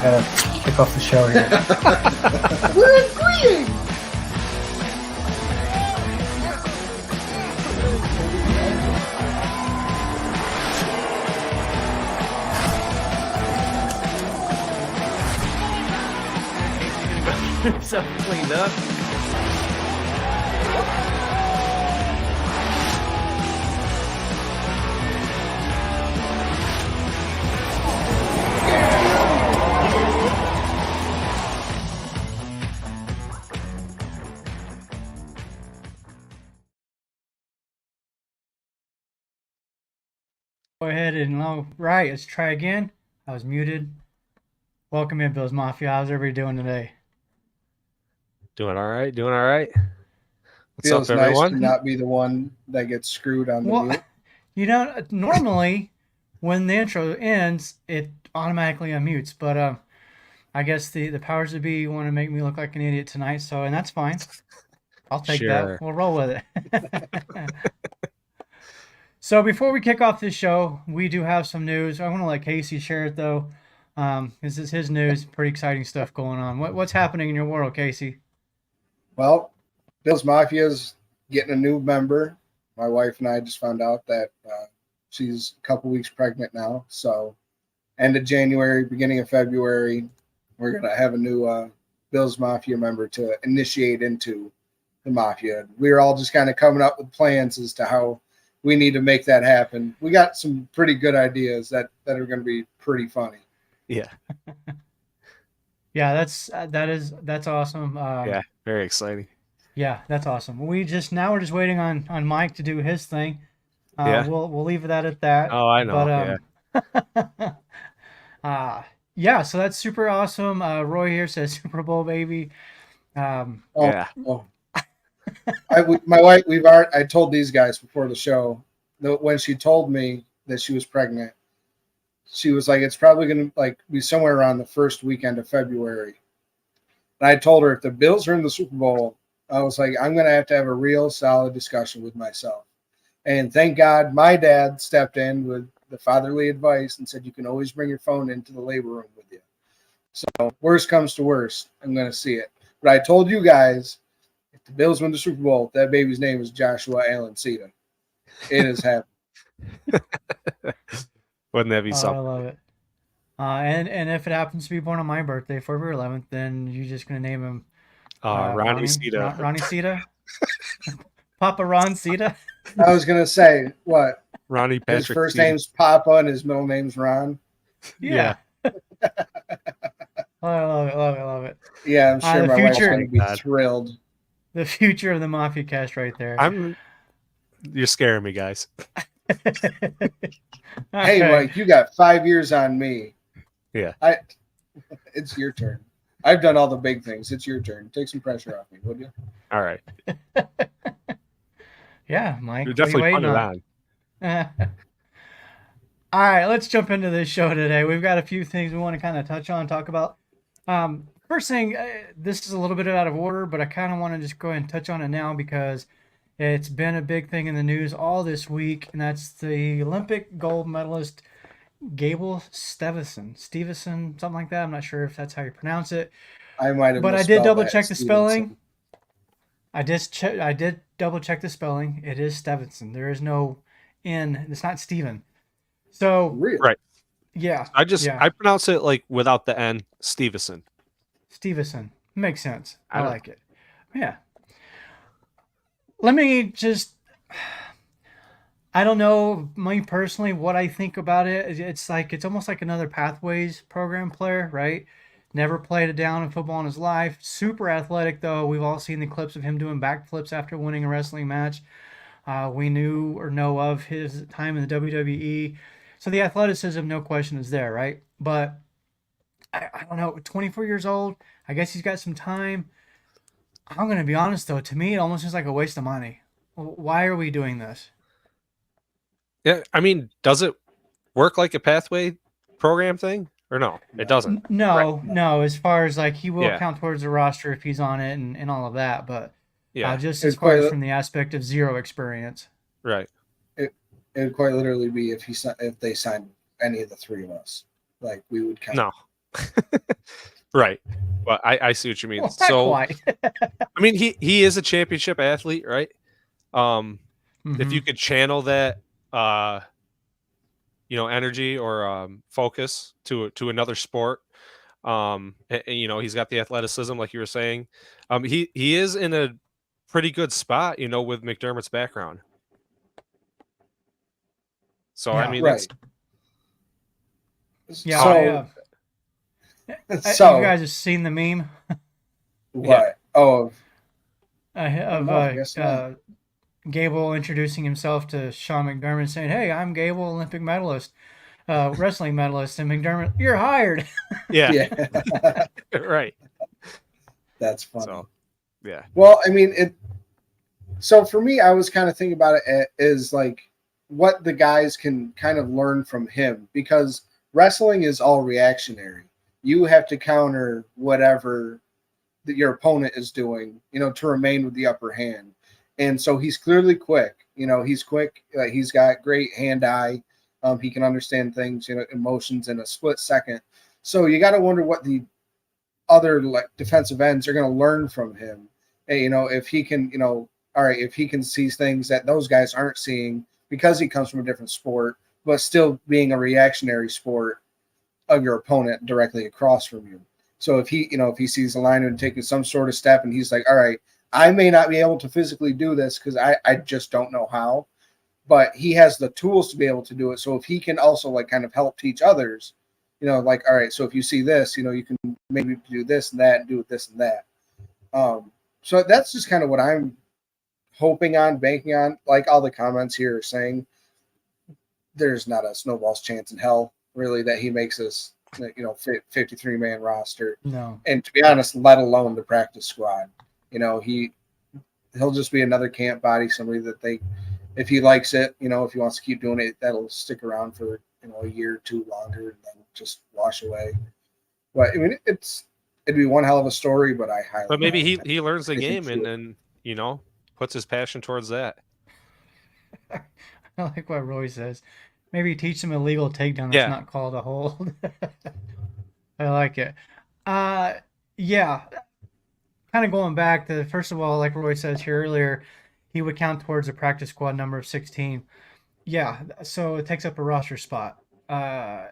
Gotta kick off the show here. We're agreeing. So cleaned up. Go ahead and right, let's try again. I was muted. Welcome in, Bills Mafia. How's everybody doing today? Doing all right. Doing all right. What's Feels up, nice everyone? to not be the one that gets screwed on the mute. You know, normally when the intro ends, it automatically unmutes, but I guess the powers that be want to make me look like an idiot tonight, and that's fine. I'll take that. We'll roll with it. So before we kick off this show, we do have some news. I want to let Casey share it though. This is his news. Pretty exciting stuff going on. What's happening in your world, Casey? Well, Bills Mafia's getting a new member. My wife and I just found out that she's a couple weeks pregnant now. So end of January, beginning of February, we're going to have a new Bills Mafia member to initiate into the Mafia. We're all just kind of coming up with plans as to how we need to make that happen. We got some pretty good ideas that are going to be pretty funny. Yeah. Yeah, that's awesome. Yeah, very exciting. Yeah, that's awesome. We're just waiting on Mike to do his thing. Yeah. We'll leave that at that. Oh, I know. But, yeah, so that's super awesome. Roy here says Super Bowl baby. Yeah. My wife, I told these guys before the show that when she told me that she was pregnant, she was like, it's probably going to be somewhere around the first weekend of February. And I told her if the Bills are in the Super Bowl, I was like, I'm going to have a real solid discussion with myself. And thank God my dad stepped in with the fatherly advice and said, you can always bring your phone into the labor room with you. So worst comes to worst, I'm going to see it. But I told you guys, if the Bills win the Super Bowl, that baby's name is Joshua Allen Ceta. It has happened. Wouldn't that be something? I love it. And if it happens to be born on my birthday, February 11th, then you're just going to name him Ronnie Ceta. Ronnie Ceta? Papa Ron Ceta? I was going to say, what? Ronnie Patrick. His first name's Papa and his middle name's Ron. Yeah. I love it. Yeah, I'm sure my wife's going to be thrilled. The future of the Mafia Cast right there. You're scaring me, guys. Hey, Mike, you got 5 years on me. Yeah. It's your turn. I've done all the big things. It's your turn. Take some pressure off me, would you? All right. Yeah, Mike. You're definitely putting it on. All right, let's jump into this show today. We've got a few things we want to kind of touch on, talk about. First thing, this is a little bit out of order, but I kind of want to just go ahead and touch on it now because it's been a big thing in the news all this week, and that's the Olympic gold medalist Gable Steveson, something like that. I'm not sure if that's how you pronounce it. I might have, but I did double check the spelling. I did double check the spelling. It is Steveson. There is no N. It's not Steven. So really? Right. Yeah. I pronounce it like without the N, Steveson. Makes sense. I like it. Yeah. Let me just, I don't know, me personally, what I think about it. It's almost like another Pathways program player, right? Never played a down in football in his life. Super athletic, though. We've all seen the clips of him doing backflips after winning a wrestling match. We knew or know of his time in the WWE. So the athleticism, no question, is there, right? But I don't know, 24 years old, I guess he's got some time. I'm going to be honest, though. To me, it almost is like a waste of money. Why are we doing this? Yeah, I mean, does it work like a pathway program thing? Or no, it doesn't. No. As far as like he will count towards the roster if he's on it and all of that. But just as far as from the aspect of zero experience. Right. It would quite literally be if they signed any of the three of us. Like we would count. No. Right. But I see what you mean. Well, not So quite. I mean he is a championship athlete, right? If you Mhm. could channel that energy or focus to another sport, and, he's got the athleticism like you were saying. He is in a pretty good spot, with McDermott's background. So I Yeah. mean Right. Yeah. So You so guys have seen the meme what? Oh, of no, I guess not. Gable introducing himself to Sean McDermott, saying, "Hey, I'm Gable, Olympic medalist, wrestling medalist," and McDermott, "You're hired." yeah, Yeah, right. that's funny. So yeah, Well, I mean it. So for me, I was kind of thinking about it as like what the guys can kind of learn from him, because wrestling is all reactionary. You have to counter whatever that your opponent is doing, to remain with the upper hand. And so he's clearly quick. He's quick. He's got great hand-eye. He can understand things, emotions in a split second. So you got to wonder what the other like defensive ends are going to learn from him. Hey, if he can, all right, if he can see things that those guys aren't seeing because he comes from a different sport, but still being a reactionary sport of your opponent directly across from you. So if he sees the lineman taking some sort of step and he's like, all right, I may not be able to physically do this because I just don't know how, but he has the tools to be able to do it. So if he can also like kind of help teach others, like, all right, so if you see this, you can maybe do this and that and do this and that. So that's just kind of what I'm hoping on, banking on. Like all the comments here are saying, there's not a snowball's chance in hell really that he makes this 53-man roster. No. And to be honest, let alone the practice squad. He'll just be another camp body, somebody that if he likes it, if he wants to keep doing it, that'll stick around for a year or two longer and then just wash away. But I mean, it'd be one hell of a story, but I highly. but maybe he learns the I think game and then puts his passion towards that. I like what Roy says. Maybe teach them a legal takedown that's Yeah. not called a hold. I like it. Yeah. Kind of going back to, first of all, like Roy says here earlier, he would count towards a practice squad number of 16. Yeah, so it takes up a roster spot. And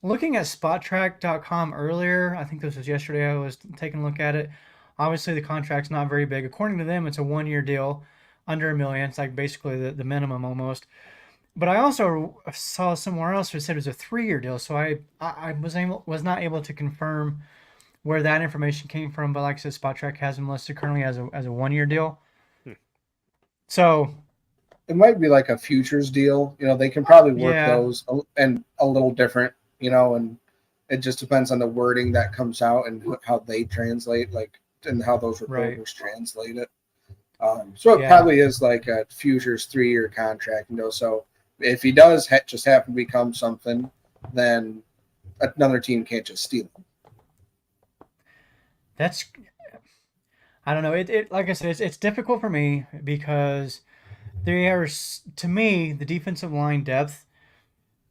looking at spottrack.com earlier, I think this was yesterday, I was taking a look at it. Obviously, the contract's not very big. According to them, it's a 1-year deal, under $1 million. It's like basically the minimum almost. But I also saw somewhere else that said it was a 3-year deal, so I was not able to confirm where that information came from. But like I said, SpotTrack has him listed currently as a 1-year deal. So it might be like a futures deal. They can probably work Yeah. those and a little different, and it just depends on the wording that comes out and how they translate, and how those reporters translate it. So it Yeah. probably is like a futures 3-year contract, So if he does just happen to become something, then another team can't just steal him. I don't know. It like I said, it's difficult for me because to me, the defensive line depth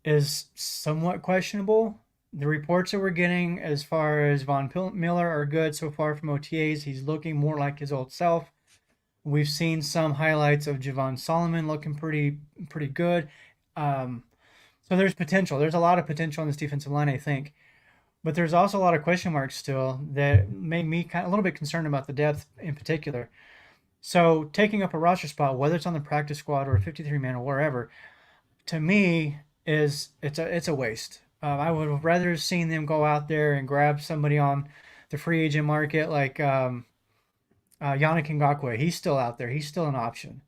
is somewhat questionable. The reports that we're getting as far as Von Miller are good so far from OTAs. He's looking more like his old self. We've seen some highlights of Javon Solomon looking pretty good. So there's potential. There's a lot of potential on this defensive line, I think. But there's also a lot of question marks still that made me a little bit concerned about the depth in particular. So taking up a roster spot, whether it's on the practice squad or a 53-man or wherever, to me it's a waste. I would have rather seen them go out there and grab somebody on the free agent market like Yannick Ngakoue. He's still out there. He's still an option.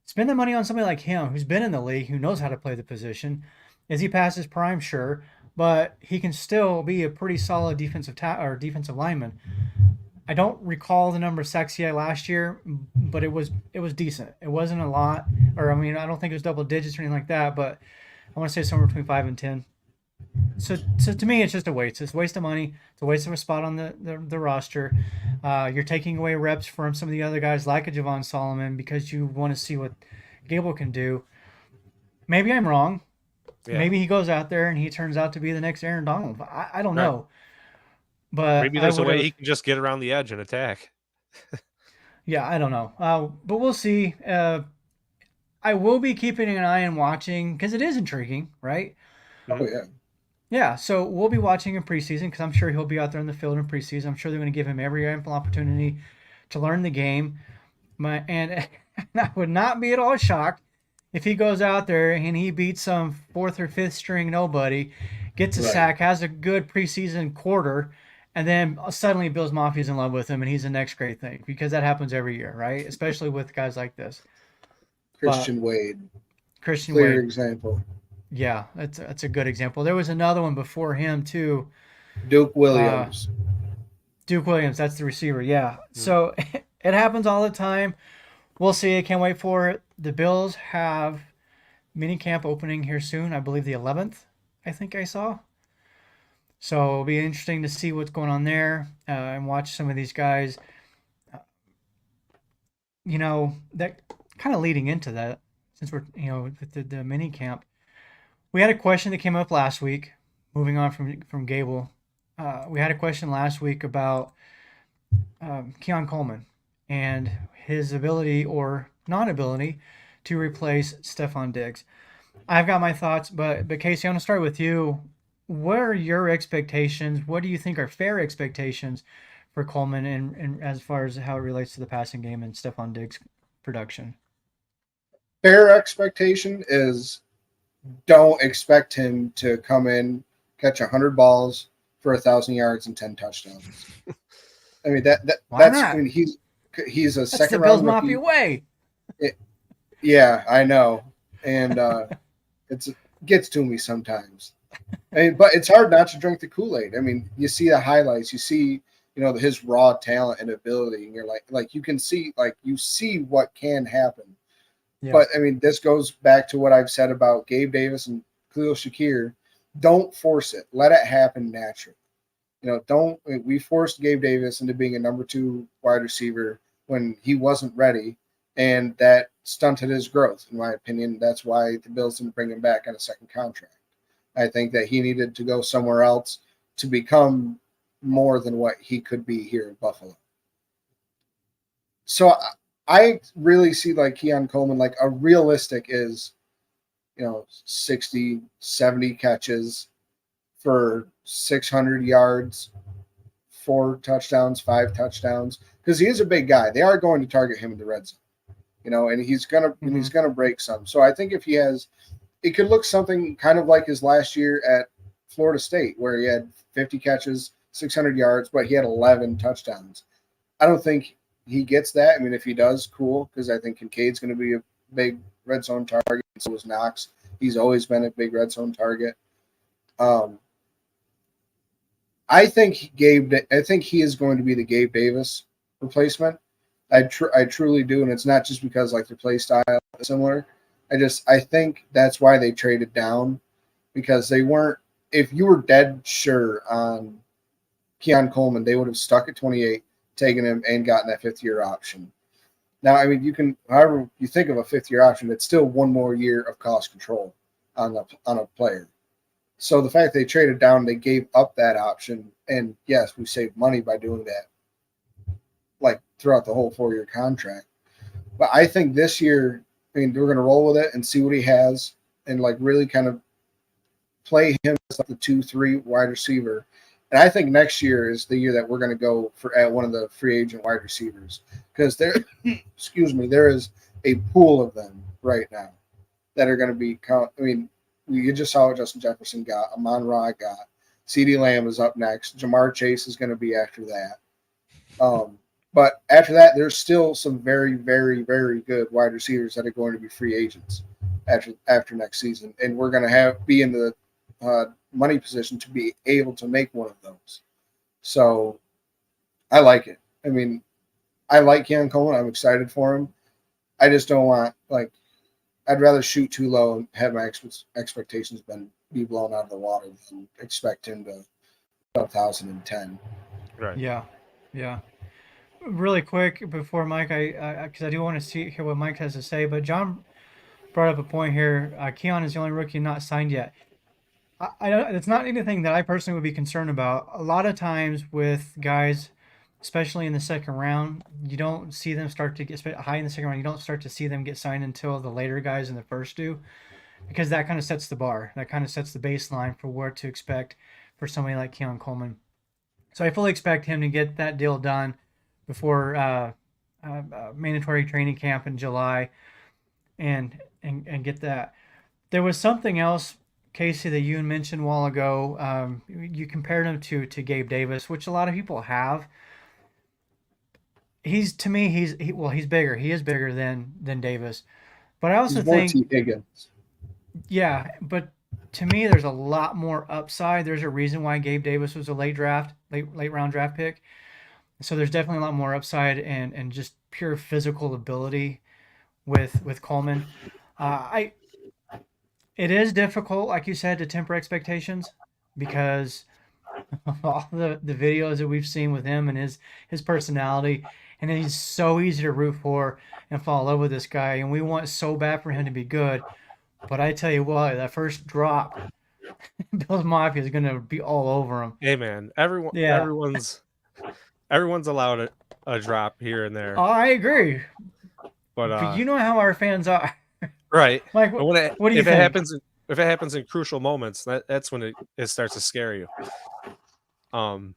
Spend the money on somebody like him who's been in the league, who knows how to play the position. Is he past his prime? Sure. But he can still be a pretty solid defensive lineman. I don't recall the number of sacks he had last year, but it was decent. It wasn't a lot, or I don't think it was double digits or anything like that, but I want to say somewhere between 5 and 10. So to me, it's just a waste. It's a waste of money. It's a waste of a spot on the roster. You're taking away reps from some of the other guys like a Javon Solomon because you want to see what Gable can do. Maybe I'm wrong. Yeah. Maybe he goes out there and he turns out to be the next Aaron Donald. I don't Right. know. But Maybe I there's a would way have, he can just get around the edge and attack. yeah, I don't know. But we'll see. I will be keeping an eye and watching because it is intriguing, right? Oh yeah. Yeah, so we'll be watching in preseason because I'm sure he'll be out there in the field in preseason. I'm sure they're going to give him every ample opportunity to learn the game. And I would not be at all shocked if he goes out there and he beats some fourth or fifth string nobody, gets a Right. sack, has a good preseason quarter, and then suddenly Bills Mafia's in love with him and he's the next great thing because that happens every year, right? Especially with guys like this. But Christian Wade, Christian clear Wade, example. yeah, that's a good example. There was another one before him too. Duke Uh, Williams. Duke Williams, that's the receiver. Yeah. Mhm. So it happens all the time. We'll see. I can't wait for it. The Bills have mini camp opening here soon. I believe the 11th, I think I saw. So it'll be interesting to see what's going on there and watch some of these guys. That kind of leading into that, since we're, with the mini camp, we had a question that came up last week. Moving on from Gable, we had a question last week about Keon Coleman and his ability or non-ability to replace Stephon Diggs. I've got my thoughts, but Casey, I want to start with you. What are your expectations? What do you think are fair expectations for Coleman and as far as how it relates to the passing game and Stephon Diggs' production? Fair expectation is don't expect him to come in, catch 100 balls for 1,000 yards and 10 touchdowns. I mean Why that's not? when he's a That's the second Bills round Mafia rookie. way. Yeah, I know, and it gets to me sometimes. But it's hard not to drink the Kool-Aid. I mean, you see the highlights, you see his raw talent and ability, and you're like you can see you see what can happen. Yeah. But I mean, this goes back to what I've said about Gabe Davis and Khalil Shakir. Don't force it. Let it happen naturally. Don't we forced Gabe Davis into being a number 2 wide receiver when he wasn't ready, and that stunted his growth. In my opinion, that's why the Bills didn't bring him back on a second contract. I think that he needed to go somewhere else to become more than what he could be here in Buffalo. So I really see Keon Coleman, a realistic is, 60, 70 catches for 600 yards, 4 touchdowns, 5 touchdowns, because he is a big guy. They are going to target him in the red zone, and he's gonna break some. So I think if he has, it could look something kind of like his last year at Florida State, where he had 50 catches, 600 yards, but he had 11 touchdowns. I don't think he gets that. I mean, if he does, cool, because I think Kincaid's going to be a big red zone target. So was Knox. He's always been a big red zone target. I think he is going to be the Gabe Davis replacement. I truly do, and it's not just because their play style is similar. I think that's why they traded down, because they weren't. If you were dead sure on Keon Coleman, they would have stuck at 28, taken him, and gotten that 5th-year option. Now, I mean, you can, however you think of a 5th-year option, it's still one more year of cost control on a player. So the fact they traded down, they gave up that option, and yes, we saved money by doing that, throughout the whole 4-year contract. But I think this year, I mean, we're going to roll with it and see what he has, and really kind of play him as the 2-3 wide receiver. And I think next year is the year that we're going to go at one of the free agent wide receivers, because there, there is a pool of them right now that are going to be. I mean, you just saw what Justin Jefferson got, Amon-Ra got, CeeDee Lamb is up next, Jamar Chase is going to be after that. But after that, there's still some very, very, very good wide receivers that are going to be free agents after next season, and we're going to be in the money position to be able to make one of those. So I like it. I mean, I like Keon Coleman. I'm excited for him. I just don't want I'd rather shoot too low and have my expectations be blown out of the water than expect him to 2010. Right. Yeah. Really quick before Mike, I because I do want to hear what Mike has to say. But John brought up a point here. Keon is the only rookie not signed yet. I don't, it's not anything that I personally would be concerned about. A lot of times with guys, especially in the second round, you don't see them start to get high in the second round. You don't start to see them get signed until the later guys in the first do, because that kind of sets the bar. That kind of sets the baseline for what to expect for somebody like Keon Coleman. So I fully expect him to get that deal done before mandatory training camp in July, and get that. There was something else, Casey, that you mentioned a while ago. You compared him to Gabe Davis, which a lot of people have. He's to me, he's bigger. He is bigger than Davis, but I also He's more think, T. Higgins. yeah, but to me, there's a lot more upside. There's a reason why Gabe Davis was a late round draft pick. So there's definitely a lot more upside and just pure physical ability with Coleman. I It is difficult, like you said, to temper expectations because of all the videos that we've seen with him and his personality, and he's so easy to root for and fall in love with this guy, and we want so bad for him to be good. But I tell you what, that first drop, Bill's Mafia is gonna be all over him. Hey man, Yeah, everyone's allowed a drop here and there, oh, I agree. But but you know how our fans are. right. Mike, But when what do you if it think? happens if it happens in crucial moments, that's when it starts to scare you. Um,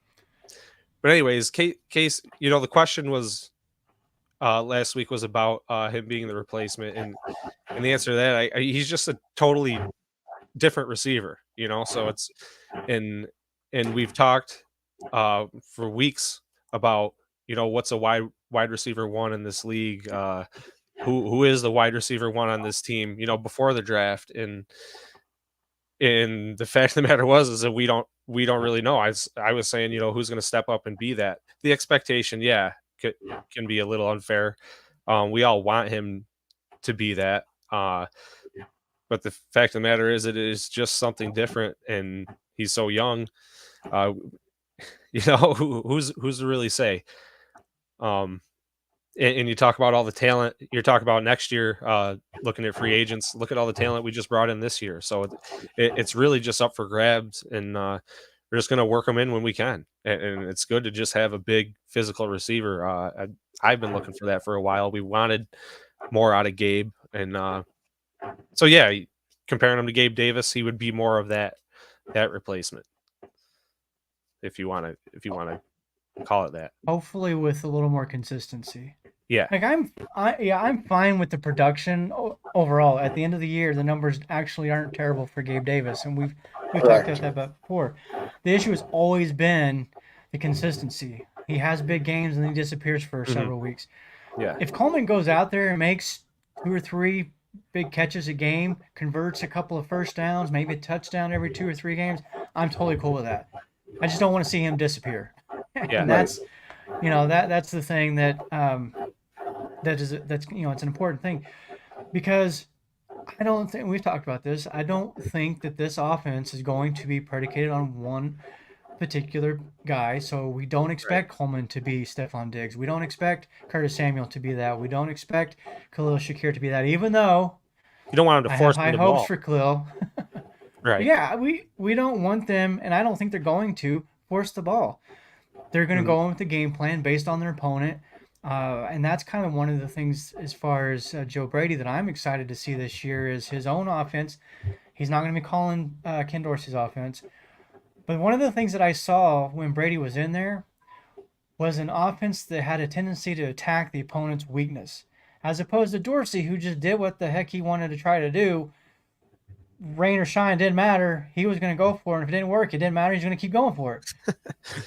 but anyways, case the question was last week was about him being the replacement, and the answer to that, he's just a totally different receiver, So it's and we've talked for weeks about what's a wide receiver one in this league, who is the wide receiver one on this team, before the draft, and the fact of the matter is that we don't really know. I was saying, who's going to step up and be that. The expectation, yeah, can be a little unfair. We all want him to be that, but the fact of the matter is, it is just something different, and he's so young. Who's to really say? And you talk about all the talent you're talking about next year, looking at free agents, look at all the talent we just brought in this year. So it's really just up for grabs, and we're just going to work them in when we can. And it's good to just have a big physical receiver. I've been looking for that for a while. We wanted more out of Gabe. And so, yeah, comparing him to Gabe Davis, he would be more of that replacement, if you want to call it that. Hopefully, with a little more consistency. Yeah. Like I'm fine with the production overall. At the end of the year, the numbers actually aren't terrible for Gabe Davis, and we've talked about that before. The issue has always been the consistency. He has big games and then he disappears for several weeks. Yeah. If Coleman goes out there and makes 2 or 3 big catches a game, converts a couple of first downs, maybe a touchdown every 2 or 3 games, I'm totally cool with that. I just don't want to see him disappear. Yeah. And that's that's the thing that's it's an important thing, because I don't think, we've talked about this, I don't think that this offense is going to be predicated on one particular guy. So we don't expect Coleman to be Stephon Diggs. We don't expect Curtis Samuel to be that. We don't expect Khalil Shakir to be that, even though you don't want him to force high the hopes ball. for Khalil. Right. Yeah, we don't want them, and I don't think they're going to force the ball. They're going to go in with the game plan based on their opponent. And that's kind of one of the things, as far as Joe Brady, that I'm excited to see this year, is his own offense. He's not going to be calling Ken Dorsey's offense. But one of the things that I saw when Brady was in there was an offense that had a tendency to attack the opponent's weakness, as opposed to Dorsey, who just did what the heck he wanted to try to do. Rain or shine, didn't matter. He was going to go for it. And if it didn't work, it didn't matter. He's going to keep going for it.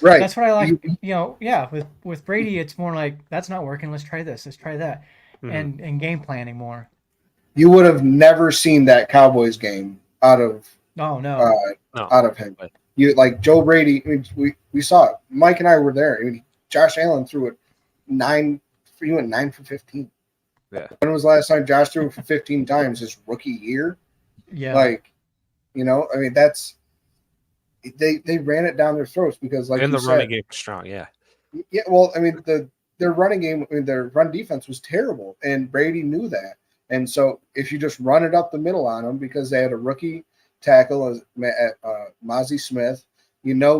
Right. That's what I like. Yeah. With Brady, it's more like, that's not working. Let's try this. Let's try that, and game planning more. You would have never seen that Cowboys game out of out of him. You like Joe Brady. I mean, we saw it. Mike and I were there. I mean, Josh Allen threw it 9. He went 9 for 15. Yeah. When was the last time Josh threw it for 15 times his rookie year? Yeah. Like, I mean, that's they ran it down their throats because, like, and the running game was strong. Yeah. Yeah. Well, I mean, their running game, their run defense was terrible, and Brady knew that. And so if you just run it up the middle on them, because they had a rookie tackle as Mozzie Smith,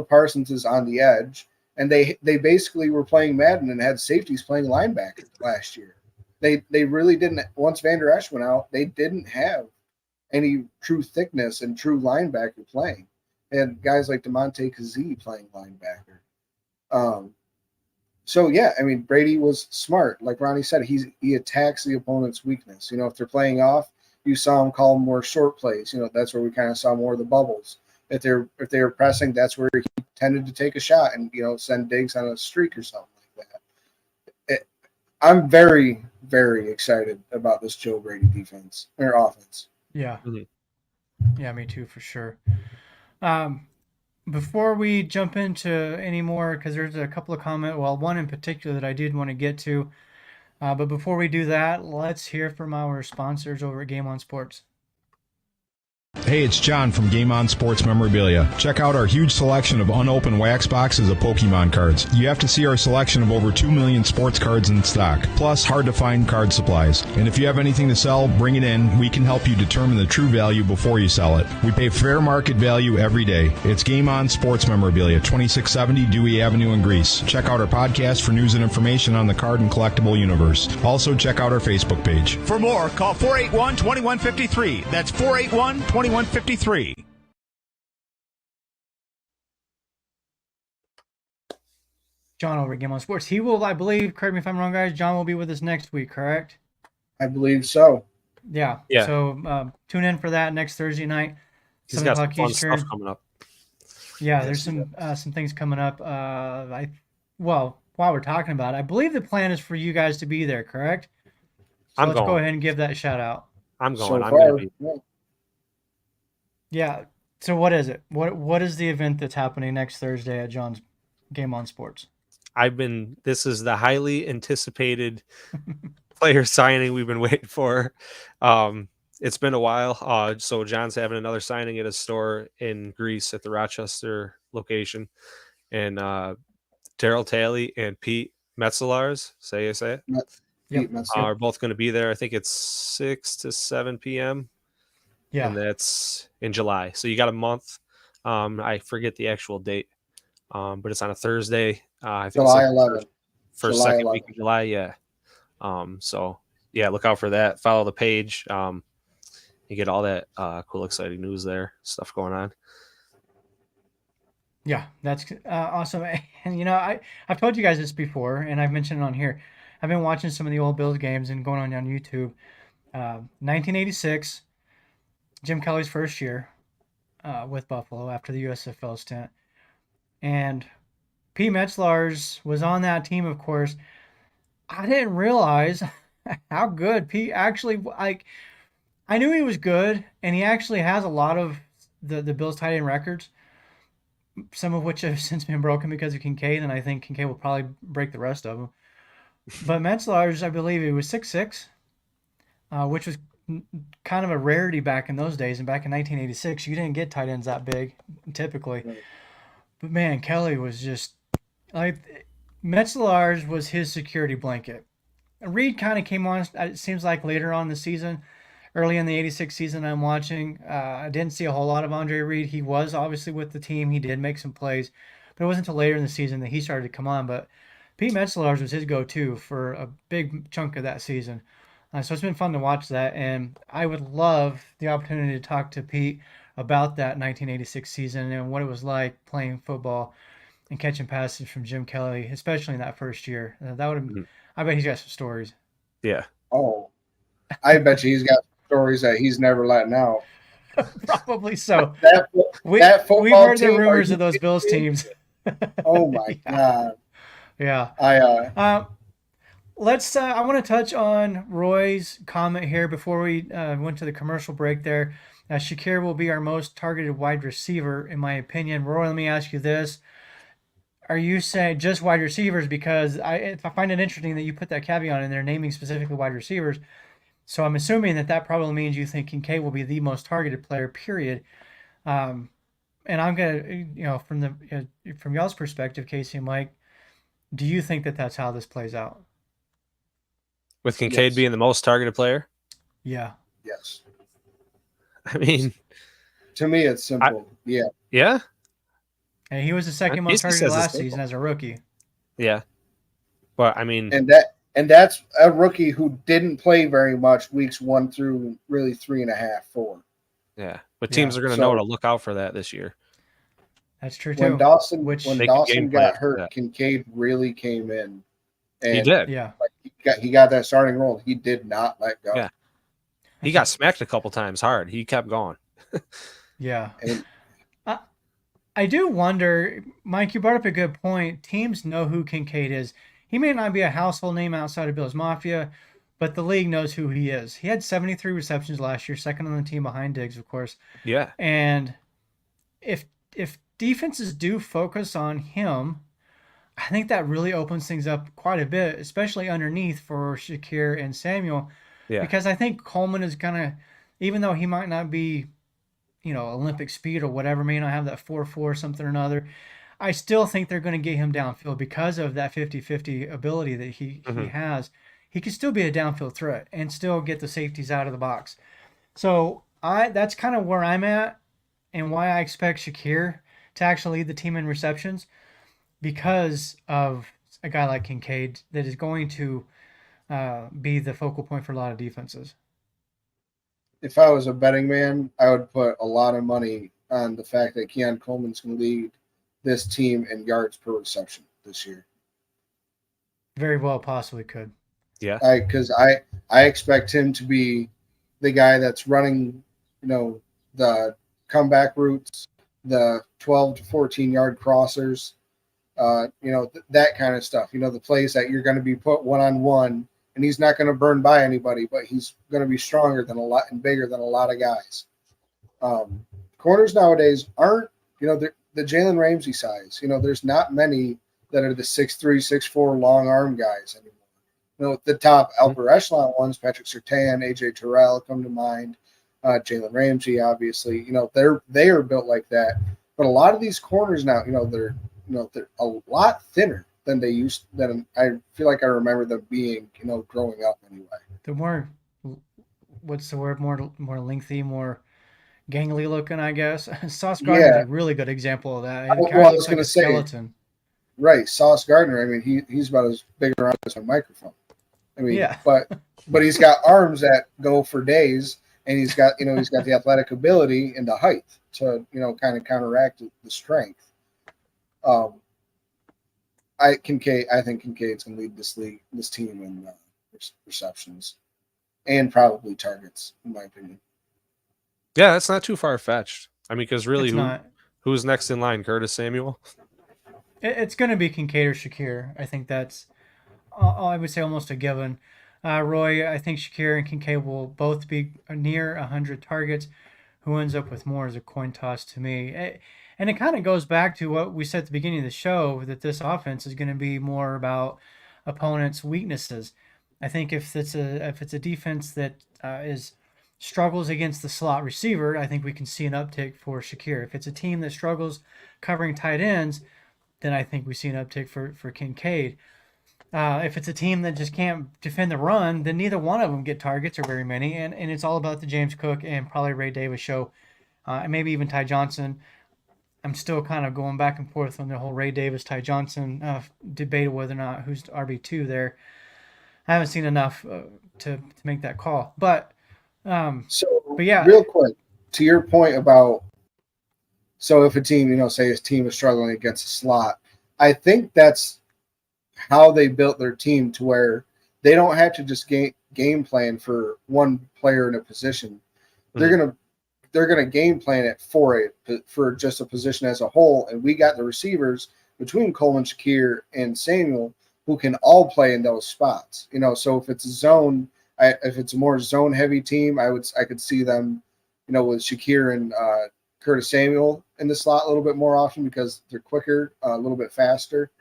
Parsons is on the edge, and they basically were playing Madden and had safeties playing linebacker last year. They really didn't. Once Van Der Esch went out, they didn't have any true thickness and true linebacker playing. And guys like DeMonte Kazee playing linebacker. So yeah, I mean, Brady was smart. Like Ronnie said, he attacks the opponent's weakness. If they're playing off, you saw him call more short plays. That's where we kind of saw more of the bubbles. If they were pressing, that's where he tended to take a shot and send Diggs on a streak or something like that. I'm very, very excited about this Joe Brady defense or offense. Yeah. Yeah, me too, for sure. Before we jump into any more, because there's a couple of one in particular that I did want to get to. But before we do that, let's hear from our sponsors over at Game On Sports. Hey, it's John from Game On Sports Memorabilia. Check out our huge selection of unopened wax boxes of Pokemon cards. You have to see our selection of over 2 million sports cards in stock, plus hard-to-find card supplies. And if you have anything to sell, bring it in. We can help you determine the true value before you sell it. We pay fair market value every day. It's Game On Sports Memorabilia, 2670 Dewey Avenue in Greece. Check out our podcast for news and information on the card and collectible universe. Also, check out our Facebook page. For more, call 481-2153. That's 481-2153. John over at Game On Sports. He will, I believe, correct me if I'm wrong, guys, John will be with us next week, correct? I believe so. Yeah. So tune in for that next Thursday night. He's got some fun stuff coming up. Yeah, there's some things coming up. While we're talking about it, I believe the plan is for you guys to be there, correct? So let's go ahead and give that shout out. I'm going. I'm going to be. Yeah. So what is it? What is the event that's happening next Thursday at John's Game On Sports? This is the highly anticipated player signing we've been waiting for. It's been a while. So John's having another signing at a store in Greece at the Rochester location. And Daryl Talley and Pete Metzelaars, say it? Yep. Are both going to be there. I think it's 6 to 7 p.m. Yeah. And that's in July. So you got a month. I forget the actual date. But it's on a Thursday. I think July it's 11th. First, July second 11th. week of July. Yeah. So yeah, look out for that. Follow the page. You get all that cool, exciting news there. Stuff going on. Yeah, that's awesome. And I've told you guys this before, and I've mentioned it on here. I've been watching some of the old Bills games and going on YouTube. 1986, Jim Kelly's first year with Buffalo after the USFL stint. And Pete Metzelaars was on that team, of course. I didn't realize how good Pete actually, I knew he was good, and he actually has a lot of the Bills tight end records, some of which have since been broken because of Kincaid, and I think Kincaid will probably break the rest of them. But Metzelaars, I believe he was 6'6", which was kind of a rarity back in those days. And back in 1986, you didn't get tight ends that big, typically. Right. But, man, Kelly was just Metzelaars was his security blanket. Reed kind of came on, it seems like, later on in the season. Early in the 86 season I'm watching, I didn't see a whole lot of Andre Reed. He was obviously with the team. He did make some plays. But it wasn't until later in the season that he started to come on. But Pete Metzelaars was his go-to for a big chunk of that season. So it's been fun to watch that. And I would love the opportunity to talk to Pete about that 1986 season and what it was like playing football and catching passes from Jim Kelly, especially in that first year. That would have, I bet he's got some stories. Yeah. Oh, I bet you he's got stories that he's never letting out. Probably so. We've heard the rumors of those Bills teams. Oh my God. Yeah. I want to touch on Roy's comment here before we went to the commercial break there. Shakir will be our most targeted wide receiver, in my opinion. Roy, let me ask you this. Are you saying just wide receivers? Because I find it interesting that you put that caveat in there, naming specifically wide receivers. So I'm assuming that probably means you think Kincaid will be the most targeted player, period. And I'm going to, from y'all's perspective, Casey and Mike, do you think that that's how this plays out? With Kincaid being the most targeted player? Yeah. Yes. I mean, To me, it's simple. Yeah. yeah. And he was the second most Casey targeted says it's last season simple. as a rookie. Yeah. But I mean, And that's a rookie who didn't play very much weeks 1 through really 3.5, 4. yeah. But Yeah. teams are going to know to look out for that this year. That's true When too. Dawson They can game plan got for hurt, that. Kincaid really came in, and He did. Yeah. like he got that starting role. He did not let go. Yeah. He got smacked a couple times hard. He kept going. Yeah. And I do wonder, Mike, you brought up a good point. Teams know who Kincaid is. He may not be a household name outside of Bills Mafia, but the league knows who he is. He had 73 receptions last year, second on the team behind Diggs, of course. Yeah. And if defenses do focus on him, I think that really opens things up quite a bit, especially underneath for Shakir and Samuel. Yeah. Because I think Coleman is gonna, even though he might not be, Olympic speed or whatever, may not have that 4.4 something or another, I still think they're going to get him downfield because of that 50-50 ability that he has. He can still be a downfield threat and still get the safeties out of the box. So that's kind of where I'm at and why I expect Shakir to actually lead the team in receptions, because of a guy like Kincaid that is going to be the focal point for a lot of defenses. if I was a betting man, I would put a lot of money on the fact that Keon Coleman's going to lead this team in yards per reception this year. Very well, possibly could. Yeah. Because I expect him to be the guy that's running, the comeback routes, the 12 to 14 yard crossers, that kind of stuff. The plays that you're going to be put one-on-one, and he's not going to burn by anybody, but he's going to be stronger than a lot and bigger than a lot of guys. Corners nowadays aren't, the Jalen Ramsey size. There's not many that are the 6'3", 6'4" long arm guys anymore. The top upper echelon ones, Patrick Surtain, AJ Terrell come to mind. Jalen Ramsey, obviously, they are built like that. But a lot of these corners now, they're a lot thinner than they used. Than I feel like I remember them being, growing up anyway. They're more, what's the word? More lengthy, more gangly looking, I guess. Sauce Gardner is a really good example of that. It kind of looks like a skeleton. Right, Sauce Gardner. I mean, he's about as big around as a microphone. I mean, yeah. but he's got arms that go for days, and he's got the athletic ability and the height to kind of counteract the strength. I think Kincaid's going to lead this team in receptions and probably targets, in my opinion. Yeah, that's not too far fetched. I mean, because really, who's next in line? Curtis Samuel? It's going to be Kincaid or Shakir. I think that's, I would say, almost a given. Roy, I think Shakir and Kincaid will both be near 100 targets. Who ends up with more is a coin toss to me. And it kind of goes back to what we said at the beginning of the show, that this offense is going to be more about opponents' weaknesses. I think if it's a defense that struggles against the slot receiver, I think we can see an uptick for Shakir. If it's a team that struggles covering tight ends, then I think we see an uptick for Kincaid. If it's a team that just can't defend the run, then neither one of them get targets or very many, and it's all about the James Cook and probably Ray Davis show, and maybe even Ty Johnson. I'm still kind of going back and forth on the whole Ray Davis, Ty Johnson debate of whether or not who's RB2 there. I haven't seen enough to make that call, but yeah, real quick to your point about, so if a team, say his team is struggling against a slot, I think that's how they built their team to where they don't have to just game plan for one player in a position. Mm-hmm. They're gonna game plan it for just a position as a whole. And we got the receivers between Coleman, Shakir, and Samuel who can all play in those spots. So if it's a zone, if it's a more zone heavy team, I could see them, with Shakir and Curtis Samuel in the slot a little bit more often because they're quicker, a little bit faster.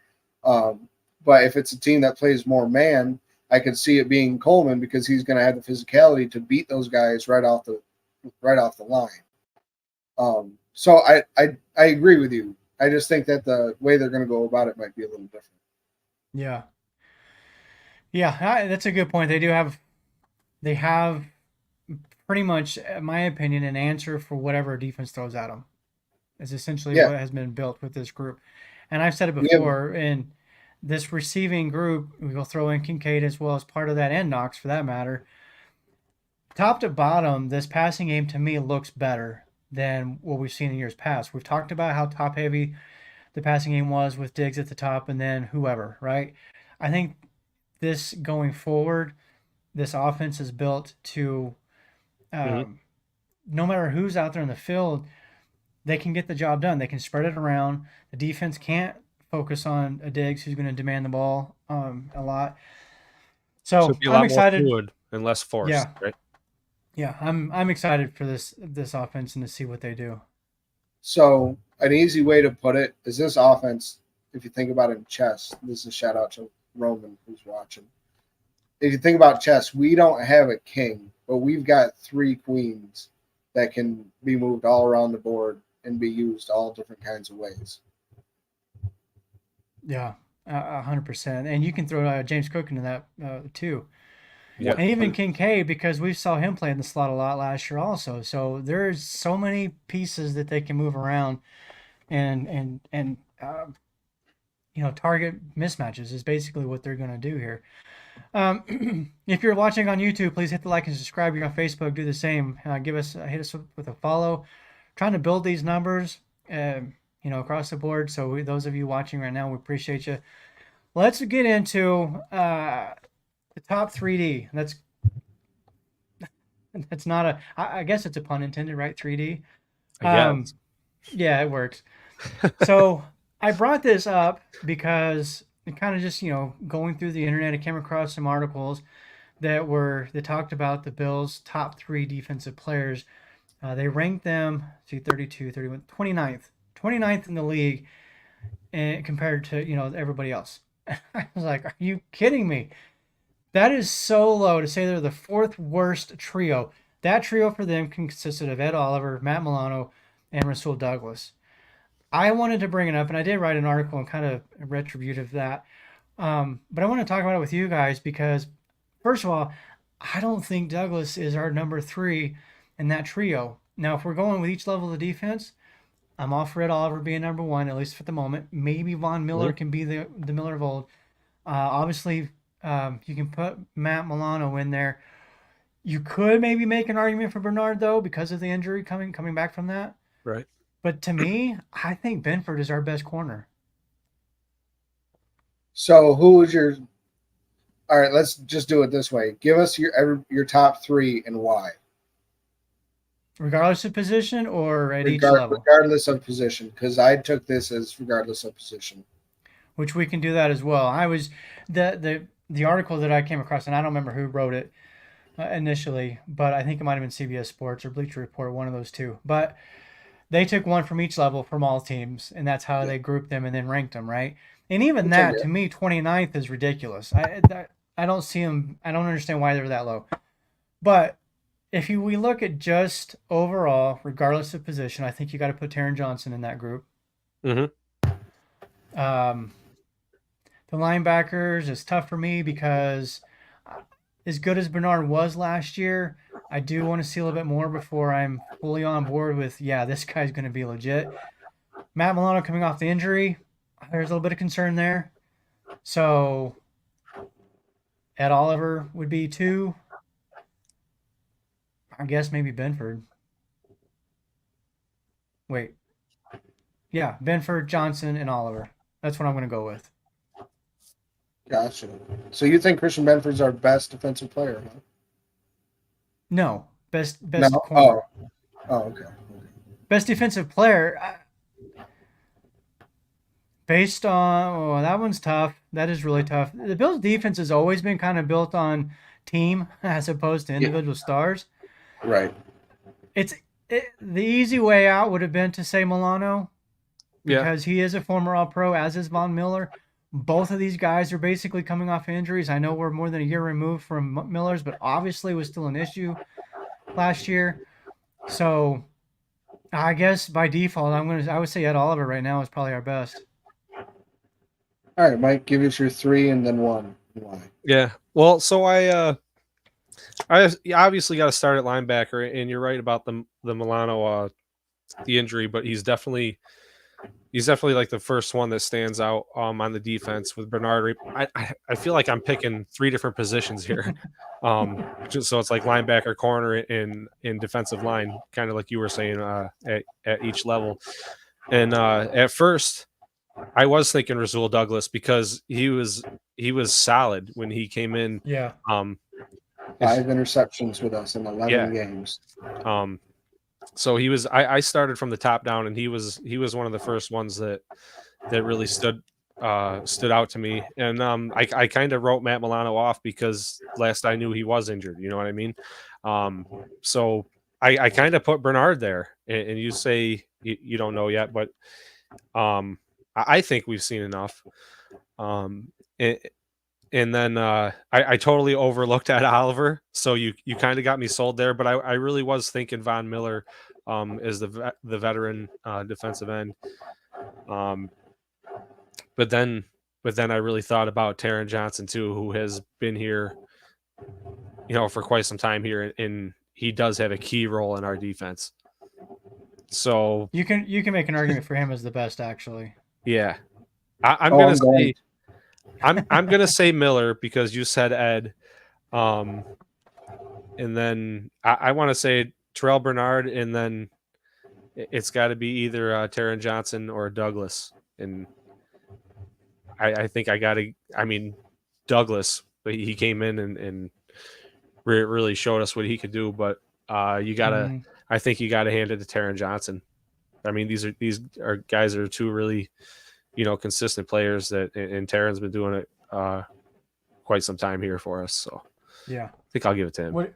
But if it's a team that plays more man, I could see it being Coleman because he's going to have the physicality to beat those guys right off the line. So I agree with you. I just think that the way they're going to go about it might be a little different. Yeah, that's a good point. They have pretty much, in my opinion, an answer for whatever defense throws at them. Is essentially Yeah. what has been built with this group. And I've said it We have- before, in this receiving group, we will throw in Kincaid as well as part of that, and Knox for that matter. Top to bottom, this passing game to me looks better than what we've seen in years past. We've talked about how top heavy the passing game was with Diggs at the top and then whoever, right? I think this going forward, this offense is built to no matter who's out there in the field, they can get the job done. They can spread it around. The defense can't focus on a Diggs who's going to demand the ball a lot. So Should be a I'm lot excited. more fluid and less forced, Yeah. right? Yeah, I'm excited for this offense and to see what they do. So an easy way to put it is this offense, if you think about it in chess, this is a shout out to Roman who's watching. If you think about chess, we don't have a king, but we've got 3 queens that can be moved all around the board and be used all different kinds of ways. Yeah, 100%. And you can throw James Cook into that too. Yeah. And even Kincaid, because we saw him play in the slot a lot last year also. So there's so many pieces that they can move around and target mismatches is basically what they're going to do here. If you're watching on YouTube, please hit the like and subscribe. If you're on Facebook, do the same. Hit us with a follow. Trying to build these numbers, across the board. So those of you watching right now, we appreciate you. Let's get into the top 3D. That's not I guess it's a pun intended, right? 3D. Yeah, it works. So I brought this up because it kind of just, going through the internet, I came across some articles that talked about the Bills' top 3 defensive players. They ranked them, 32, 31, 29th in the league, and compared to, everybody else. I was like, are you kidding me? That is so low to say they're the 4th worst trio. That trio for them consisted of Ed Oliver, Matt Milano, and Rasul Douglas. I wanted to bring it up, and I did write an article and kind of retributive that. But I want to talk about it with you guys because, first of all, I don't think Douglas is our number 3 in that trio. Now, if we're going with each level of the defense, I'm all for Ed Oliver being number 1, at least for the moment. Maybe Von Miller can be the Miller of old. Obviously, you can put Matt Milano in there. You could maybe make an argument for Bernard, though, because of the injury coming back from that. Right. But to me, I think Benford is our best corner. So who was your – all right, let's just do it this way. Give us your top 3 and why. Regardless of position or at each level? Regardless of position, because I took this as regardless of position. Which we can do that as well. I was the article that I came across, and I don't remember who wrote it initially, but I think it might have been CBS Sports or Bleacher Report, one of those two. But they took one from each level from all teams, and that's how they grouped them and then ranked them, right? And even that, to me, 29th is ridiculous. I don't see them. I don't understand why they're that low. But if we look at just overall, regardless of position, I think you got to put Taron Johnson in that group. Mm-hmm. The linebackers is tough for me because as good as Bernard was last year, I do want to see a little bit more before I'm fully on board with, this guy's going to be legit. Matt Milano coming off the injury, there's a little bit of concern there. So Ed Oliver would be 2. I guess maybe Benford. Wait. Yeah, Benford, Johnson, and Oliver. That's what I'm going to go with. Gotcha. So you think Christian Benford's our best defensive player, huh? No. Best No? corner. Oh, okay. Best defensive player. Based on, that one's tough. That is really tough. The Bills' defense has always been kind of built on team as opposed to individual stars. Right. The easy way out would have been to say Milano because he is a former All-Pro, as is Von Miller. Both of these guys are basically coming off injuries. I know we're more than a year removed from Miller's, but obviously it was still an issue last year. So I guess by default, I would say Ed Oliver right now is probably our best. All right, Mike, give us your 3 and then 1. Why? Yeah. Well, so I You obviously got to start at linebacker, and you're right about the Milano the injury, but he's definitely like the first one that stands out on the defense with Bernard. I feel like I'm picking 3 different positions here. Just so it's like linebacker, corner, in defensive line, kind of like you were saying at each level. And at first, I was thinking Rasul Douglas because he was solid when he came in. Yeah. 5 interceptions with us in 11 games. So he was. I started from the top down, and he was one of the first ones that really stood out to me. And I kind of wrote Matt Milano off because last I knew he was injured. You know what I mean? So I kind of put Bernard there, and you say you don't know yet, but I think we've seen enough. And then I totally overlooked at Oliver, so you kind of got me sold there. But I really was thinking Von Miller as the veteran defensive end. But then I really thought about Taron Johnson too, who has been here, for quite some time here, and he does have a key role in our defense. So you can make an argument for him as the best, actually. Yeah, I'm gonna say Miller because you said Ed, and then I want to say Terrell Bernard, and then it's got to be either Taron Johnson or Douglas, and I think I got to. I mean, Douglas, but he came in and really showed us what he could do. But you gotta, I think you got to hand it to Taron Johnson. I mean, these are guys that are 2 really, consistent players and Taron's been doing it quite some time here for us. So yeah, I think I'll give it to him. What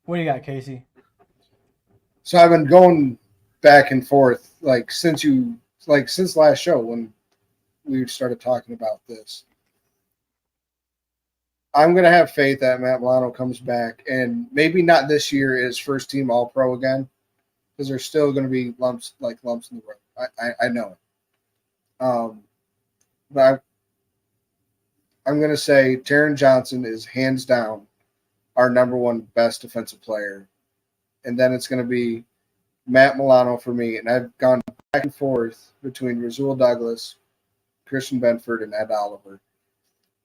do you got, Casey? So I've been going back and forth since last show when we started talking about this. I'm going to have faith that Matt Milano comes back, and maybe not this year is first team All-Pro again, because there's still going to be lumps in the road. I know it. But I'm going to say Taron Johnson is hands down our number 1 best defensive player, and then it's going to be Matt Milano for me. And I've gone back and forth between Rasul Douglas, Christian Benford, and Ed Oliver.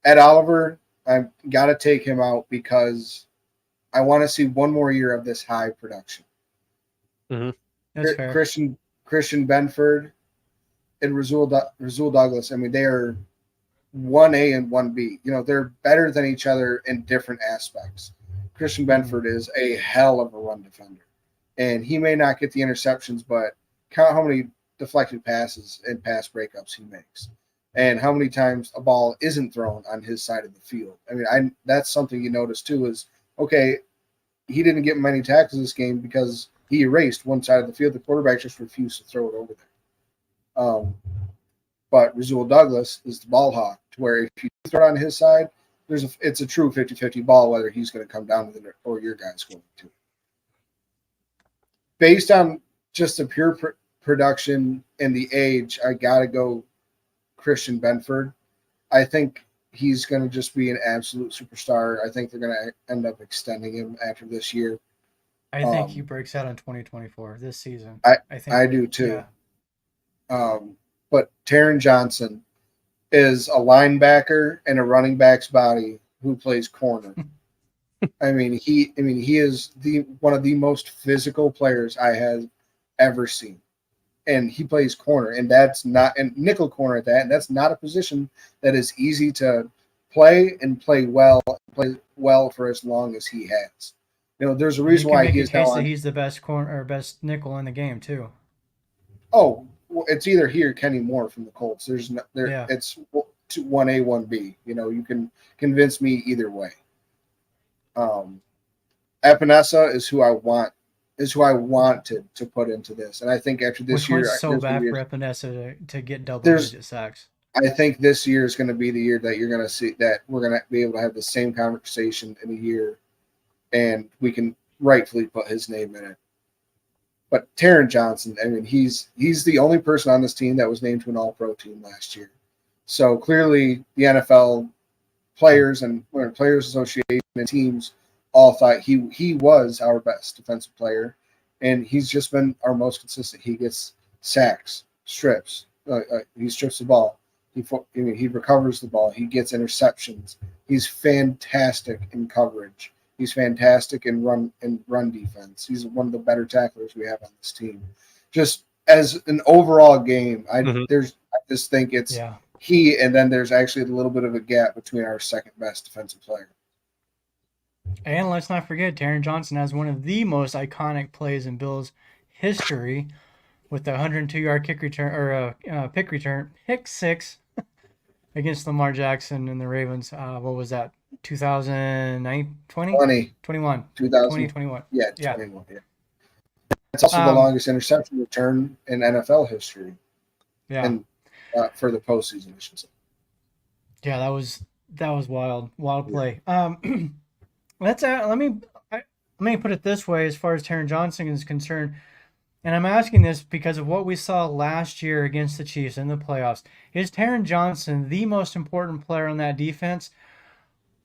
Ed Oliver, I've got to take him out because I want to see 1 more year of this high production. Mm-hmm. That's fair. Christian Benford and Rasul Douglas, I mean, they are 1A and 1B. They're better than each other in different aspects. Christian Benford is a hell of a run defender, and he may not get the interceptions, but count how many deflected passes and pass breakups he makes, and how many times a ball isn't thrown on his side of the field. I mean, that's something you notice too is, okay, he didn't get many tackles this game because he erased one side of the field. The quarterback just refused to throw it over there. But Rasul Douglas is the ball hawk, to where if you throw it on his side, it's a true 50-50 ball, whether he's going to come down with it or your guy's going to. Based on just the pure production and the age, I got to go Christian Benford. I think he's going to just be an absolute superstar. I think they're going to end up extending him after this year. I think he breaks out in 2024 this season. I do too. Yeah. But Taron Johnson is a linebacker and a running back's body who plays corner. I mean, he is one of the most physical players I have ever seen. And he plays corner, and that's not and nickel corner at that, and that's not a position that is easy to play well for as long as he has. There's a reason why he's he's the best corner or best nickel in the game too. Oh, well, it's either he or Kenny Moore from the Colts. It's 1A, 1B. You can convince me either way. Epinesa is who I want to put into this, and I think after this year, so bad for Epinesa to get double-digit sacks. I think this year is going to be the year that you're going to see that we're going to be able to have the same conversation in a year, and we can rightfully put his name in it. But Taron Johnson, I mean, he's the only person on this team that was named to an All-Pro team last year. So clearly, the NFL players and Players Association and teams all thought he was our best defensive player, and he's just been our most consistent. He gets sacks, strips, he strips the ball, he recovers the ball, he gets interceptions. He's fantastic in coverage. He's fantastic in run defense. He's one of the better tacklers we have on this team. Just as an overall game, I just think it's he, and then there's actually a little bit of a gap between our second best defensive player. And let's not forget, Taron Johnson has one of the most iconic plays in Bills history with the 102-yard kick return or pick six against Lamar Jackson and the Ravens. What was that? 2009, 21. 2021. Yeah, 21. Yeah. It's also the longest interception return in NFL history. Yeah. And for the postseason, I should say. Yeah, that was wild play. Let me put it this way as far as Taron Johnson is concerned, and I'm asking this because of what we saw last year against the Chiefs in the playoffs. Is Taron Johnson the most important player on that defense,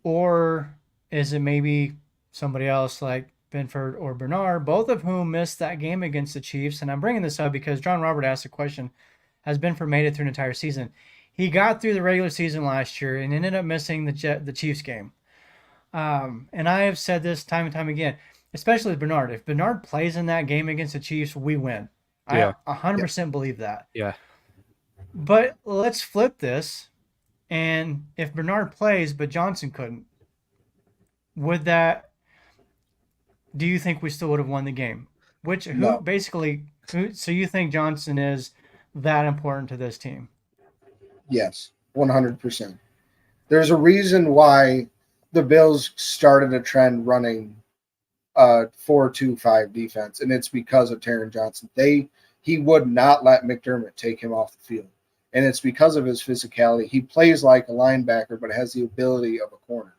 or is it maybe somebody else like Benford or Bernard, both of whom missed that game against the Chiefs? And I'm bringing this up because John Robert asked a question, has Benford made it through an entire season? He got through the regular season last year and ended up missing the Chiefs game. And I have said this time and time again, especially with Bernard. If Bernard plays in that game against the Chiefs, we win. Yeah. I 100% believe that. Yeah. But let's flip this. And if Bernard plays, but Johnson couldn't, do you think we still would have won the game? So you think Johnson is that important to this team? Yes, 100%. There's a reason why the Bills started a trend running 4-2-5 defense, and it's because of Taron Johnson. He would not let McDermott take him off the field, and it's because of his physicality. He plays like a linebacker, but has the ability of a corner.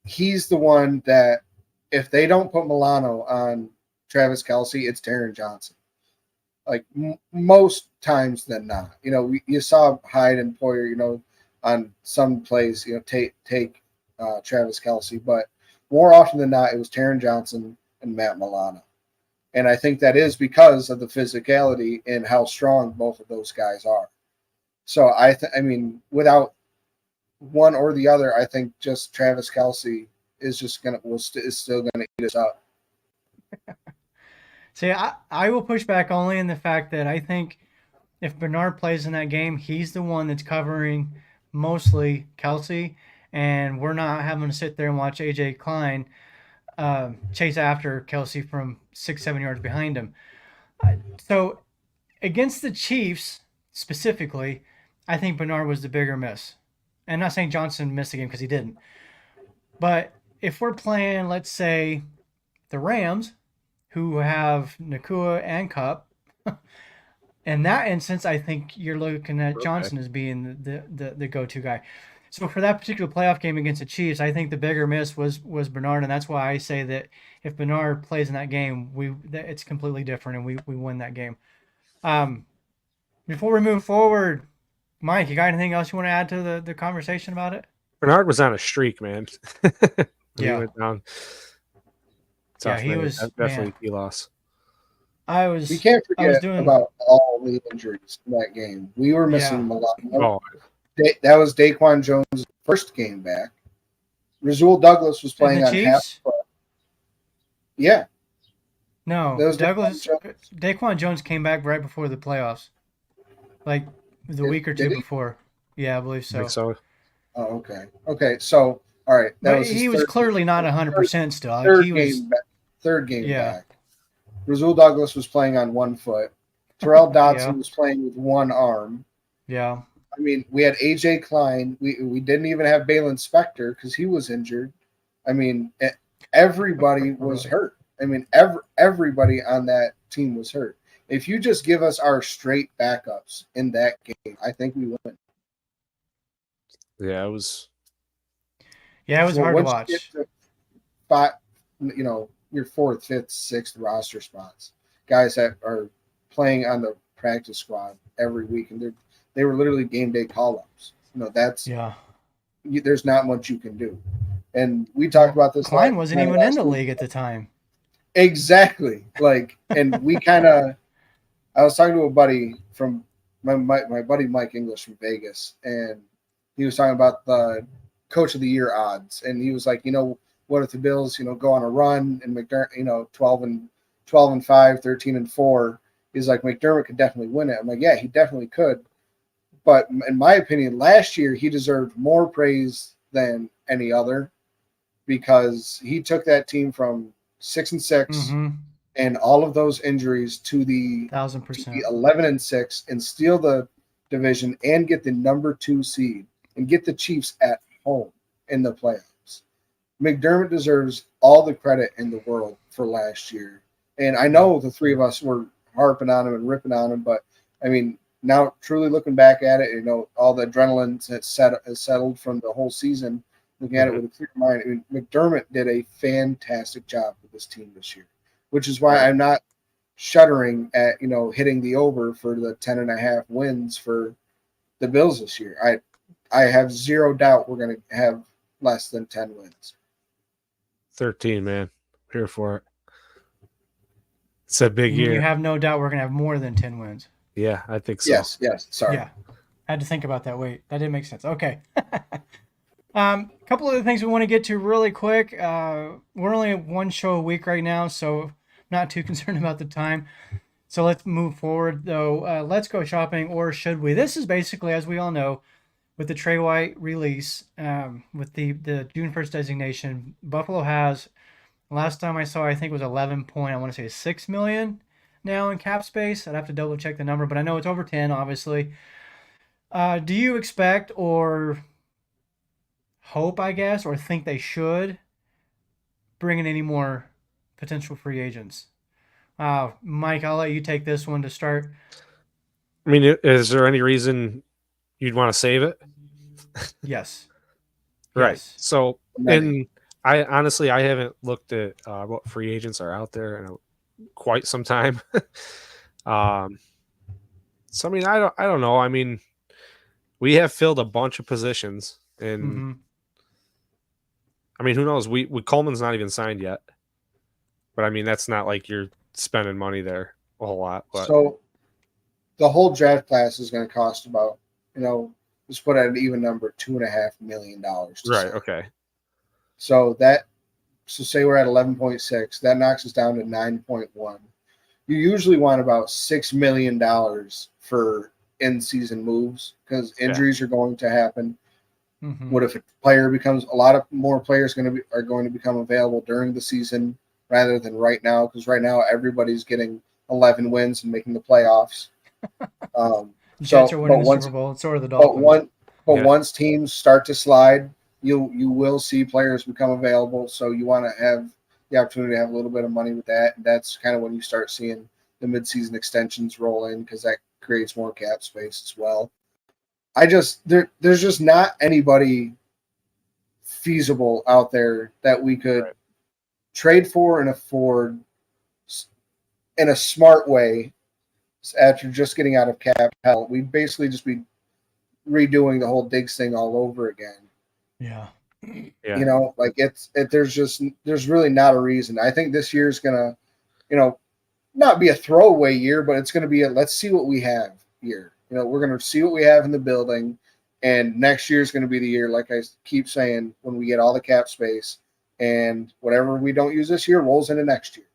He's the one that, if they don't put Milano on Travis Kelce, it's Taron Johnson. Like most times than not. You saw Hyde and Poyer, on some plays, take Travis Kelce, but more often than not, it was Taron Johnson and Matt Milano. And I think that is because of the physicality and how strong both of those guys are. So I without one or the other, I think just Travis Kelce is still gonna eat us up. See, I will push back only in the fact that I think if Bernard plays in that game, he's the one that's covering mostly Kelce, and we're not having to sit there and watch A.J. Klein chase after Kelce from 6-7 yards behind him. So against the Chiefs specifically, I think Bernard was the bigger miss. And I'm not saying Johnson missed the game because he didn't. But if we're playing, let's say, the Rams, who have Nakua and Kupp, in that instance, I think you're looking at Johnson as being the go-to guy. So for that particular playoff game against the Chiefs, I think the bigger miss was Bernard, and that's why I say that if Bernard plays in that game, it's completely different, and we win that game. Before we move forward, Mike, you got anything else you want to add to the conversation about it? Bernard was on a streak, man. Yeah. He went down. Yeah, he was definitely a loss. We can't forget about all the injuries in that game. We were missing Milano. That was Daquan Jones' first game back. Rasul Douglas was playing on half foot. Yeah. No, Daquan Jones came back right before the playoffs, like the week or two before. Yeah, I believe so. I think so. Oh, okay. Okay, so all right. He was clearly not 100% still. Third game back. Rasul Douglas was playing on one foot. Terrell Dodson was playing with one arm. Yeah. I mean, we had A.J. Klein. We didn't even have Balin Spector because he was injured. I mean, everybody was hurt. I mean, everybody on that team was hurt. If you just give us our straight backups in that game, I think we win. Yeah, it was. Yeah, it was hard to watch. Your fourth, fifth, sixth roster spots, guys that are playing on the practice squad every week, and they were literally game day call-ups. There's not much you can do. And we talked about this. Klein wasn't even in the week. league at the time. Exactly. And we I was talking to a buddy from my buddy Mike English from Vegas, and he was talking about the Coach of the Year odds, and he was like, what if the Bills, go on a run and McDermott, 12-5, 13-4. He's like, McDermott could definitely win it. I'm like, yeah, he definitely could. But in my opinion, last year he deserved more praise than any other because he took that team from 6-6 and all of those injuries to the 1,000%, 11-6 and steal the division and get the number 2 seed and get the Chiefs at home in the playoffs. McDermott deserves all the credit in the world for last year. And I know the three of us were harping on him and ripping on him, but I mean, now truly looking back at it, all the adrenaline has settled from the whole season, looking at it with a clear mind. I mean, McDermott did a fantastic job with this team this year, which is why I'm not shuddering at, hitting the over for the 10.5 wins for the Bills this year. I have zero doubt we're going to have less than 10 wins. 13, man. Here for it. It's a big year. You have no doubt we're going to have more than 10 wins. Yeah, I think so. Yes. Sorry. Yeah. I had to think about that. Wait, that didn't make sense. Okay. Couple of the things we want to get to really quick. We're only at one show a week right now, so not too concerned about the time. So let's move forward, though. Let's go shopping, or should we? This is basically, as we all know, with the Trey White release, with the June 1st designation, Buffalo has, last time I saw, I think it was 6 million now in cap space. I'd have to double check the number, but I know it's over 10, obviously. Do you expect or hope, I guess, or think they should bring in any more potential free agents? Mike, I'll let you take this one to start. I mean, is there any reason you'd want to save it? Yes. Right. Yes. So, and I honestly, I haven't looked at what free agents are out there in quite some time. So, I mean, I don't know. I mean, we have filled a bunch of positions, and I mean, who knows? We Coleman's not even signed yet, but I mean, that's not like you're spending money there a whole lot. But so the whole draft class is going to cost about, let's put at an even number, $2.5 million. Right. Okay. So say we're at 11.6, that knocks us down to 9.1. You usually want about $6 million for in-season moves because injuries are going to happen. What if a player becomes a lot of more players are going to become available during the season rather than right now? Because right now everybody's getting 11 wins and making the playoffs. Jets are winning the Super Bowl. So are the Dolphins. Once teams start to slide, you will see players become available. So you want to have the opportunity to have a little bit of money with that. And that's kind of when you start seeing the midseason extensions roll in because that creates more cap space as well. There's just not anybody feasible out there that we could trade for and afford in a smart way after just getting out of cap hell. We'd basically just be redoing the whole Diggs thing all over again. Yeah. There's really not a reason. I think this year's gonna, not be a throwaway year, but it's gonna be let's see what we have year. We're gonna see what we have in the building, and next year's gonna be the year, like I keep saying, when we get all the cap space and whatever we don't use this year rolls into next year.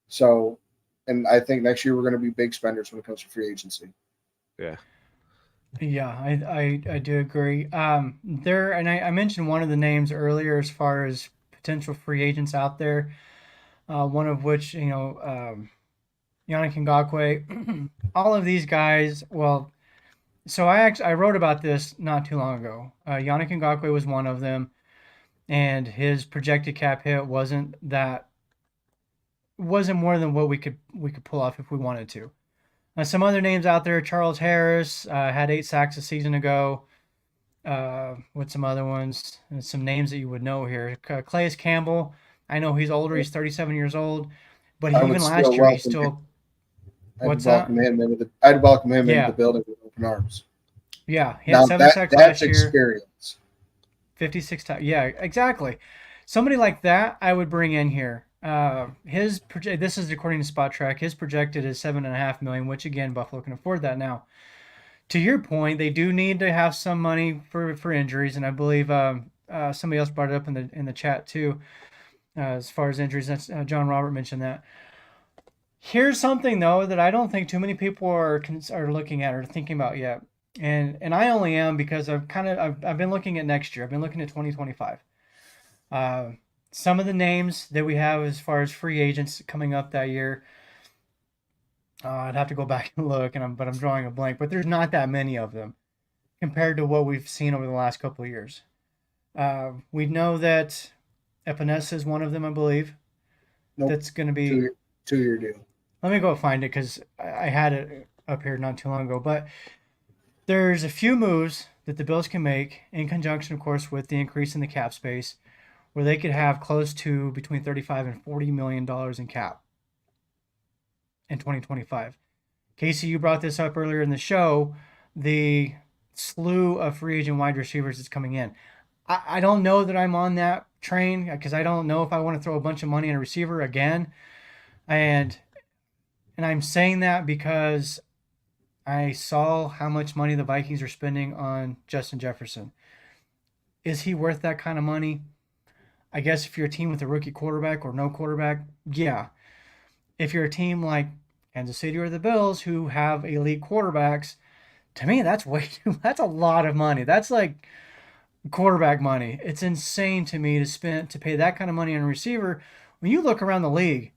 So, and I think next year we're gonna be big spenders when it comes to free agency. Yeah. Yeah, I do agree. I mentioned one of the names earlier as far as potential free agents out there. One of which, Yannick Ngakoue, all of these guys. Well, so I wrote about this not too long ago. Yannick Ngakoue was one of them, and his projected cap hit wasn't more than what we could pull off if we wanted to. Some other names out there, Charles Harris had 8 sacks a season ago. With some other ones, and some names that you would know here. Calais Campbell, I know he's older, he's 37 years old, but even last year he's still. What's that? I'd welcome him into the building with open arms. Yeah, he had 7 sacks last year. That's experience. 56 times. Yeah, exactly. Somebody like that I would bring in here. This is according to Spot Track. His projected is $7.5 million, which again Buffalo can afford that now. To your point, they do need to have some money for injuries, and I believe somebody else brought it up in the chat too. As far as injuries, that's John Robert mentioned that. Here's something though that I don't think too many people are looking at or thinking about yet, and I only am because I've been looking at next year. I've been looking at 2025. Some of the names that we have as far as free agents coming up that year, I'd have to go back and look, but I'm drawing a blank. But there's not that many of them compared to what we've seen over the last couple of years. We know that Epinesa is one of them, I believe. Nope. That's going to be two-year deal. Let me go find it because I had it up here not too long ago. But there's a few moves that the Bills can make in conjunction, of course, with the increase in the cap space, where they could have close to between $35 and $40 million in cap in 2025. Casey, you brought this up earlier in the show, the slew of free agent wide receivers that's coming in. I don't know that I'm on that train because I don't know if I want to throw a bunch of money on a receiver again. And I'm saying that because I saw how much money the Vikings are spending on Justin Jefferson. Is he worth that kind of money? I guess if you're a team with a rookie quarterback or no quarterback, yeah. If you're a team like Kansas City or the Bills who have elite quarterbacks, to me that's a lot of money. That's like quarterback money. It's insane to me to pay that kind of money on a receiver. When you look around the league,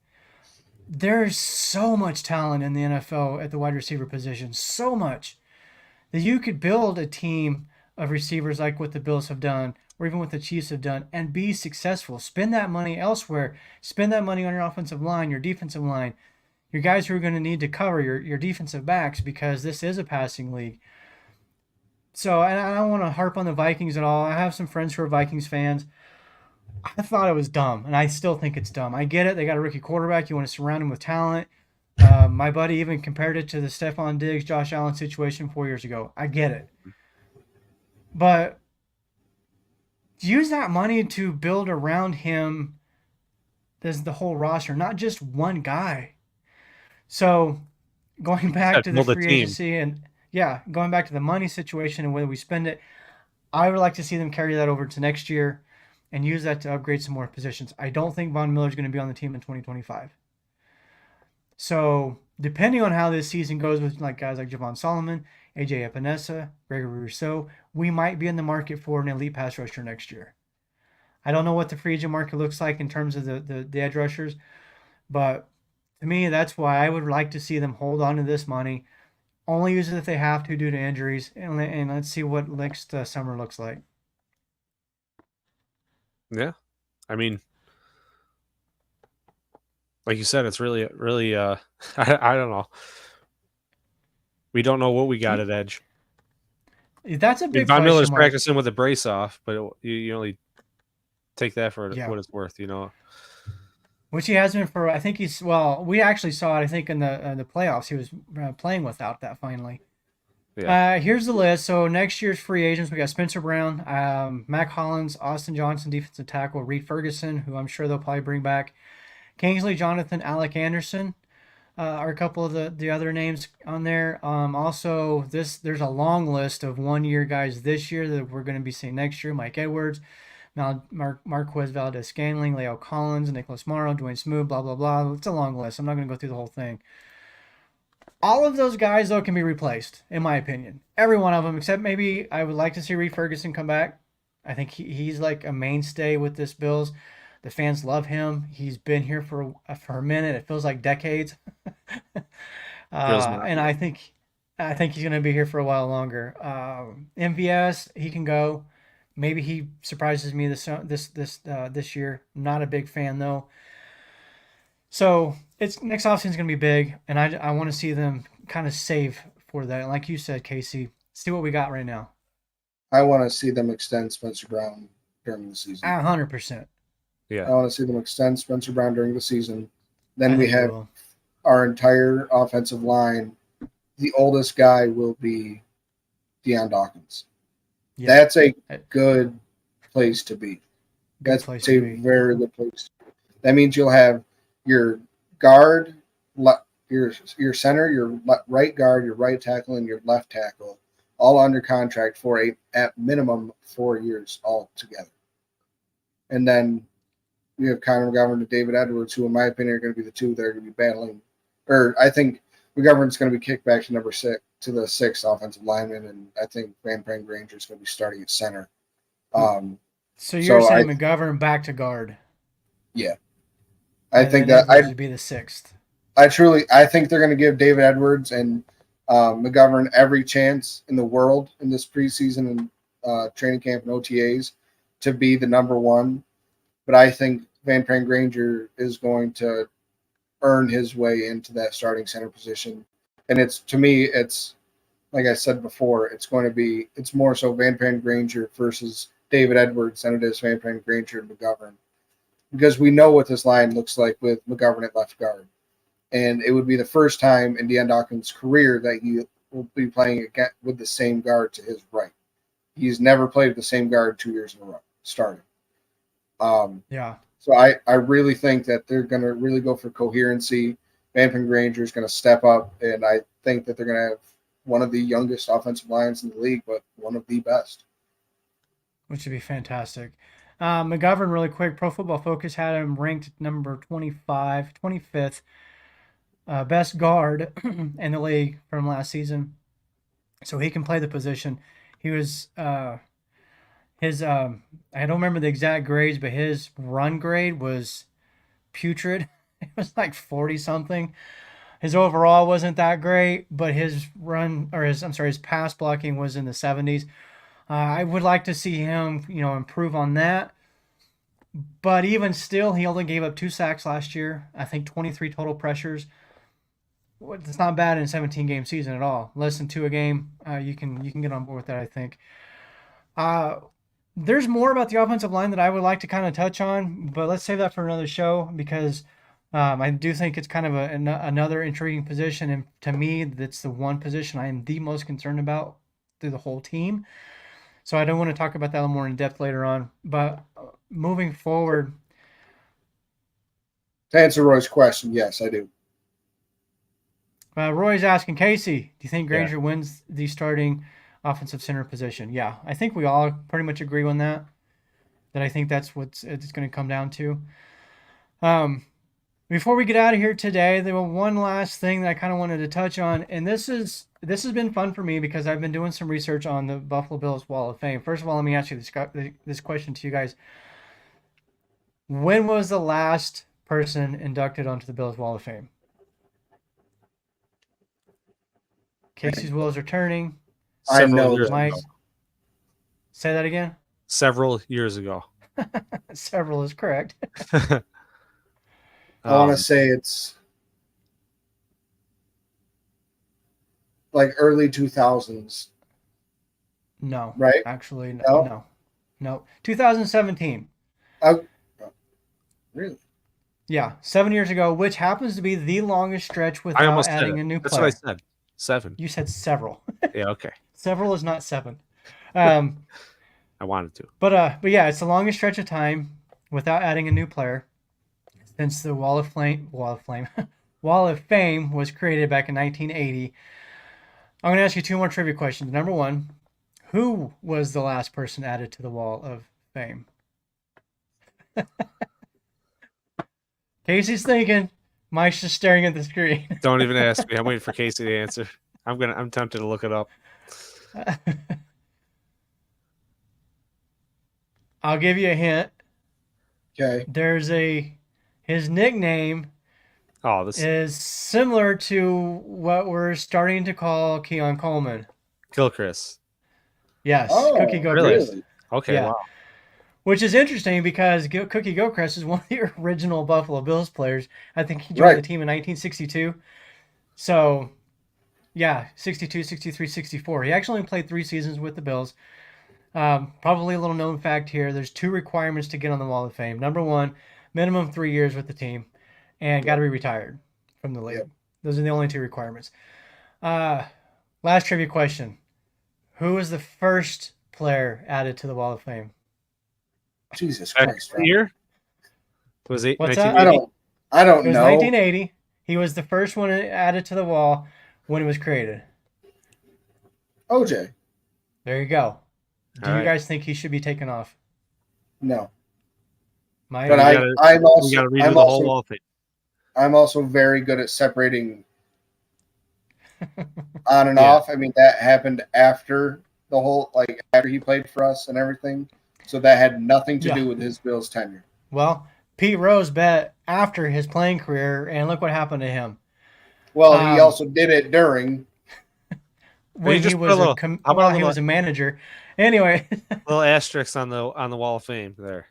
there's so much talent in the NFL at the wide receiver position, so much that you could build a team of receivers like what the Bills have done, or even what the Chiefs have done, and be successful. Spend that money elsewhere. Spend that money on your offensive line, your defensive line, your guys who are going to need to cover your defensive backs because this is a passing league. So, and I don't want to harp on the Vikings at all. I have some friends who are Vikings fans. I thought it was dumb, and I still think it's dumb. I get it. They got a rookie quarterback. You want to surround him with talent. My buddy even compared it to the Stephon Diggs, Josh Allen situation 4 years ago. I get it. But use that money to build around him as the whole roster, not just one guy. So going back to the free agency and, going back to the money situation and whether we spend it, I would like to see them carry that over to next year and use that to upgrade some more positions. I don't think Von Miller is going to be on the team in 2025. So depending on how this season goes with guys like Javon Solomon, AJ Epinesa, Gregory Rousseau, we might be in the market for an elite pass rusher next year. I don't know what the free agent market looks like in terms of the edge rushers, but to me, that's why I would like to see them hold on to this money, only use it if they have to due to injuries, and let's see what next summer looks like. Yeah. I mean, like you said, it's really, I don't know. We don't know what we got at edge. That's a big Von Miller's mark. practicing with a brace off, but you only take that for what it's worth, Which he has been for, I think we actually saw it, I think, in the playoffs. He was playing without that finally. Yeah. Here's the list. So next year's free agents, we got Spencer Brown, Mac Hollins, Austin Johnson, defensive tackle, Reed Ferguson, who I'm sure they'll probably bring back, Kingsley Jonathan, Alec Anderson are a couple of the other names on there. Also, there's a long list of one-year guys this year that we're going to be seeing next year. Mike Edwards, Marquez Valdez-Scantling, Leo Collins, Nicholas Morrow, Dwayne Smoot, blah, blah, blah. It's a long list. I'm not going to go through the whole thing. All of those guys, though, can be replaced, in my opinion. Every one of them, except maybe I would like to see Reed Ferguson come back. I think he's like a mainstay with this Bills. The fans love him. He's been here for a minute. It feels like decades. And I think he's going to be here for a while longer. MVS, he can go. Maybe he surprises me this year. Not a big fan though. So next offseason is going to be big, and I want to see them kind of save for that. Like you said, Casey, see what we got right now. I want to see them extend Spencer Brown during the season. 100%. Yeah. I want to see them extend Spencer Brown during the season. Then we have our entire offensive line. The oldest guy will be Deion Dawkins. Yeah. That's a good place to be. Good That's place a to be. very good place. That means you'll have your guard, your center, your right guard, your right tackle, and your left tackle all under contract for at minimum 4 years all together. And then you have Connor McGovern and David Edwards, who in my opinion are going to be the two that are going to be battling. Or I think McGovern's going to be kicked back to the sixth offensive lineman, and I think Van Pran Granger is going to be starting at center. So you're saying McGovern back to guard? Yeah, I think that Edwards would be the sixth. I think they're going to give David Edwards and McGovern every chance in the world in this preseason and training camp and OTAs to be the number one. But I think Van Pran Granger is going to earn his way into that starting center position. And to me, it's like I said before, it's more so Van Pran Granger versus David Edwards than it is Van Pran Granger and McGovern. Because we know what this line looks like with McGovern at left guard. And it would be the first time in Deion Dawkins' career that he will be playing again with the same guard to his right. He's never played with the same guard 2 years in a row, starting. So I really think that they're going to really go for coherency. Van Pran Granger is going to step up, and I think that they're going to have one of the youngest offensive lines in the league, but one of the best. Which would be fantastic. McGovern, really quick, Pro Football Focus had him ranked number 25th. Best guard in the league from last season, so he can play the position. He was I don't remember the exact grades, but his run grade was putrid. It was like 40 something. His overall wasn't that great, but his pass blocking was in the 70s. I would like to see him, improve on that. But even still, he only gave up 2 sacks last year. I think 23 total pressures. It's not bad in a 17-game season at all. Less than 2 a game. You can get on board with that, I think. There's more about the offensive line that I would like to kind of touch on, but let's save that for another show because I do think it's kind of another intriguing position, and to me, that's the one position I am the most concerned about through the whole team. So I don't want to talk about that a little more in depth later on. But moving forward, to answer Roy's question, yes, I do. Roy's asking, Casey, do you think Granger wins the starting offensive center position? Yeah, I think we all pretty much agree on that. That I think that's what it's going to come down to. Before we get out of here today, there was one last thing that I kind of wanted to touch on, and this has been fun for me because I've been doing some research on the Buffalo Bills Wall of Fame. First of all, let me ask you this question to you guys. When was the last person inducted onto the Bills Wall of Fame? Casey's wheels are turning. I know. Mike, say that again. Several years ago. Several is correct. I want to say it's like early 2000s. No. Right? Actually, no. 2017. Really? Yeah, 7 years ago, which happens to be the longest stretch without adding a new player. That's what I said. 7. You said several. Yeah, okay. Several is not 7. I wanted to. But yeah, it's the longest stretch of time without adding a new player since the Wall of Fame was created back in 1980. I'm going to ask you 2 more trivia questions. Number 1, who was the last person added to the Wall of Fame? Casey's thinking. Mike's just staring at the screen. Don't even ask me. I'm waiting for Casey to answer. I'm tempted to look it up. I'll give you a hint. Okay. His nickname is similar to what we're starting to call Keon Coleman. Gilchrist. Yes, Cookie Gilchrist. Really? Okay, yeah. wow. Which is interesting because Cookie Gilchrist is one of the original Buffalo Bills players. I think he joined the team in 1962. So, yeah, 62, 63, 64. He actually only played 3 seasons with the Bills. Probably a little known fact here. There's 2 requirements to get on the Wall of Fame. Number 1, minimum 3 years with the team. And got to be retired from the league. Yep. Those are the only 2 requirements. Last trivia question. Who was the first player added to the Wall of Fame? Jesus Back Christ, what Rob. year? Was it What's that? 1980? I don't It was know. 1980. He was the first one added to the wall when it was created. OJ. There you go. Do All you right. guys think he should be taken off? No. My But We I'm gotta also redo I'm the whole also wall thing. I'm also very good at separating on and Yeah. off. I mean, that happened after the whole, like, after he played for us and everything. So that had nothing to Yeah. do with his Bills tenure. Well, Pete Rose bet after his playing career, and look what happened to him. Well, he also did it during. When just he put was a little- how about a he little- was a manager. Anyway, Little asterisk on the wall of fame there.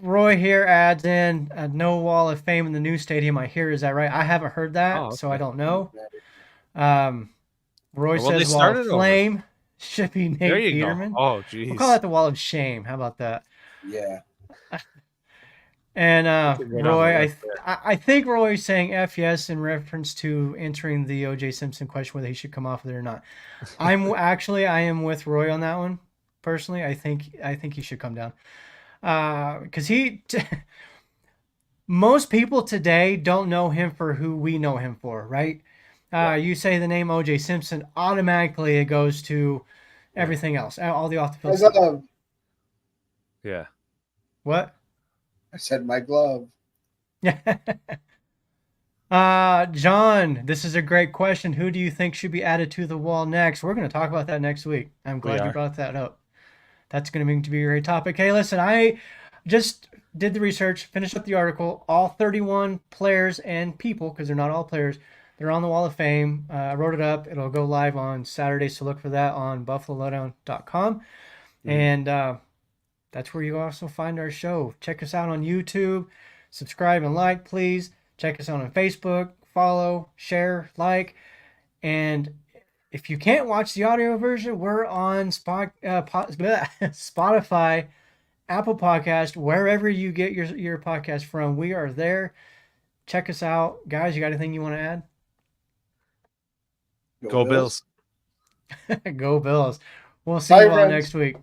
Roy here adds in no wall of fame in the new stadium. I hear, is that right? I haven't heard that, Oh, so I okay. don't know. Roy Well, they says wall of started over. flame should be Nate There you Peterman. go. Oh, We'll geez. call that the wall of shame. How about that? Yeah. And Right on the Roy, list there. I think Roy's saying F yes in reference to answering the O.J. Simpson question whether he should come off of it or not. I am with Roy on that one. Personally, I think he should come down because most people today don't know him for who we know him for, right? You say the name O.J. Simpson, automatically it goes to everything else, all the off the field My stuff. glove. Yeah. What? I said my glove. John, this is a great question. Who do you think should be added to the wall next? We're going to talk about that next week. I'm glad you are. brought that up. That's going to be a great topic. Hey, listen, I just did the research, finished up the article. All 31 players and people, because they're not all players, they're on the Wall of Fame. I wrote it up. It'll go live on Saturday, so look for that on buffalolowdown.com. And that's where you also find our show. Check us out on YouTube. Subscribe and like, please. Check us out on Facebook. Follow, share, like. And if you can't watch the audio version, we're on Spotify, Apple Podcast, wherever you get your podcast from. We are there. Check us out. Guys, you got anything you want to add? Go Bills. Go Bills. We'll see Bye, you all friends. next week.